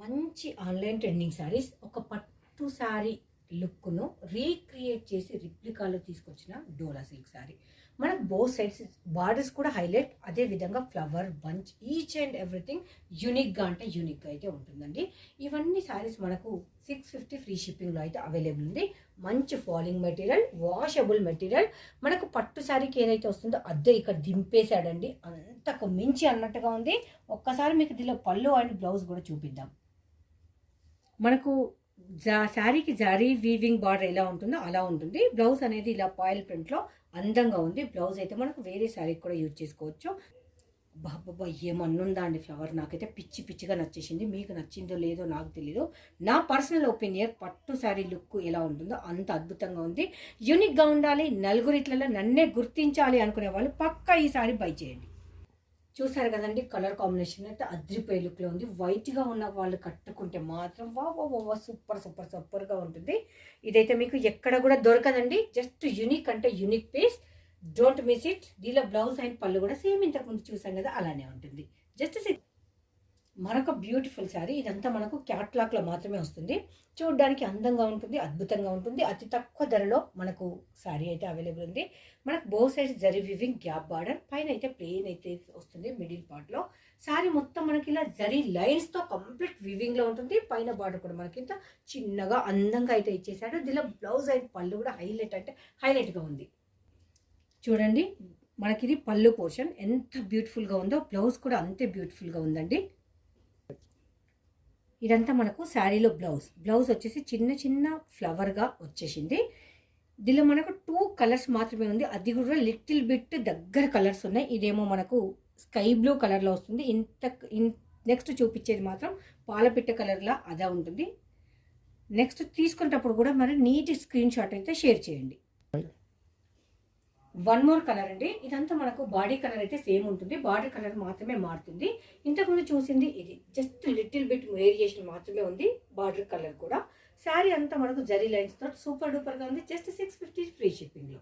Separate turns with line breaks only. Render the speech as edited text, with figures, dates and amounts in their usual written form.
మంచి online trending saris ఒక పట్టు శారీ లుక్ను రీక్రియేట్ చేసి రిప్లికాలో తీసుకొచ్చిన డోలా సిల్క్ శారీ. మనకు బోత్ సైడ్స్ బార్డర్స్ కూడా హైలైట్, అదే విధంగా flower bunch each and everything యూనిక్గా అంటే యూనిక్గా అయితే ఉంటుందండి. ఇవన్నీ శారీస్ మనకు 650 ఫ్రీ షిప్పింగ్లో అయితే అవైలబుల్ ఉంది. మంచి ఫాలింగ్ మెటీరియల్, వాషబుల్ మెటీరియల్. మనకు పట్టు శారీకి ఏదైతే వస్తుందో అదే ఇక్కడ దింపేశాడండి, అంతకు మించి అన్నట్టుగా ఉంది. ఒక్కసారి మీకు దీనిలో పళ్ళు అండ్ బ్లౌజ్ కూడా చూపిద్దాం. మనకు శారీకి జారీ వీవింగ్ బార్డర్ ఎలా ఉంటుందో అలా ఉంటుంది. బ్లౌజ్ అనేది ఇలా పాయిల్ ప్రింట్లో అందంగా ఉంది. బ్లౌజ్ అయితే మనకు వేరే శారీకి కూడా యూజ్ చేసుకోవచ్చు. బాబా ఏమన్నుందా అండి ఫ్లవర్, నాకైతే పిచ్చి పిచ్చిగా నచ్చేసింది. మీకు నచ్చిందో లేదో నాకు తెలీదు. నా పర్సనల్ ఒపీనియన్ పట్టు శారీ లుక్ ఎలా ఉంటుందో అంత అద్భుతంగా ఉంది. యూనిక్గా ఉండాలి, నలుగురిట్లలో నన్నే గుర్తించాలి అనుకునే వాళ్ళు పక్కా ఈ శారీ బై చేయండి. చూసారు కదండి, కలర్ కాంబినేషన్ అయితే అద్రిపోయే లుక్లో ఉంది. వైట్గా ఉన్న వాళ్ళు కట్టుకుంటే మాత్రం వా వా వా సూపర్ సూపర్ సూపర్గా ఉంటుంది. ఇదైతే మీకు ఎక్కడ కూడా దొరకదండి. జస్ట్ యూనిక్ అంటే unique piece, don't miss it. దీనిలో బ్లౌజ్ అండ్ పళ్ళు కూడా సేమ్ ఇంతకుముందు చూసాం కదా అలానే ఉంటుంది. జస్ట్ మరొక బ్యూటిఫుల్ శారీ. ఇదంతా మనకు క్యాట్లాగ్లో మాత్రమే వస్తుంది. చూడడానికి అందంగా ఉంటుంది, అద్భుతంగా ఉంటుంది. అతి తక్కువ ధరలో మనకు శారీ అయితే అవైలబుల్ ఉంది. మనకు both sides zari weaving gap border, పైన అయితే ప్లెయిన్ అయితే వస్తుంది మిడిల్ పార్ట్లో. శారీ మొత్తం మనకి ఇలా జరీ లైన్స్తో కంప్లీట్ వివింగ్లో ఉంటుంది. పైన బార్డర్ కూడా మనకి ఇంత చిన్నగా అందంగా అయితే ఇచ్చేసాడు. దీనిలో బ్లౌజ్ అండ్ పళ్ళు కూడా హైలైట్ అంటే హైలైట్గా ఉంది. చూడండి, మనకి ఇది పళ్ళు పోర్షన్ ఎంత బ్యూటిఫుల్గా ఉందో, బ్లౌజ్ కూడా అంతే బ్యూటిఫుల్గా ఉందండి. ఇదంతా మనకు శారీలో బ్లౌజ్ వచ్చేసి చిన్న చిన్న ఫ్లవర్గా వచ్చేసింది. దీనిలో మనకు 2 కలర్స్ మాత్రమే ఉంది, అది కూడా లిటిల్ బిట్ దగ్గర కలర్స్ ఉన్నాయి. ఇదేమో మనకు స్కై బ్లూ కలర్లో వస్తుంది. నెక్స్ట్ చూపించేది మాత్రం పాలపిట్ట కలర్లా అదే ఉంటుంది. నెక్స్ట్ తీసుకునేటప్పుడు కూడా మరి నీట్ స్క్రీన్ షాట్ అయితే షేర్ చేయండి. వన్ మోర్ కలర్ అండి. ఇదంతా మనకు బాడీ కలర్ అయితే సేమ్ ఉంటుంది, బాడీ కలర్ మాత్రమే మారుతుంది. ఇంతకుముందు చూసింది ఇది జస్ట్ లిటిల్ బిట్ వేరియేషన్ మాత్రమే ఉంది. బార్డర్ కలర్ కూడా శారీ అంతా మనకు జరీ లైన్స్ తో సూపర్ డూపర్గా ఉంది. జస్ట్ 650 ఫ్రీ షిప్పింగ్లో.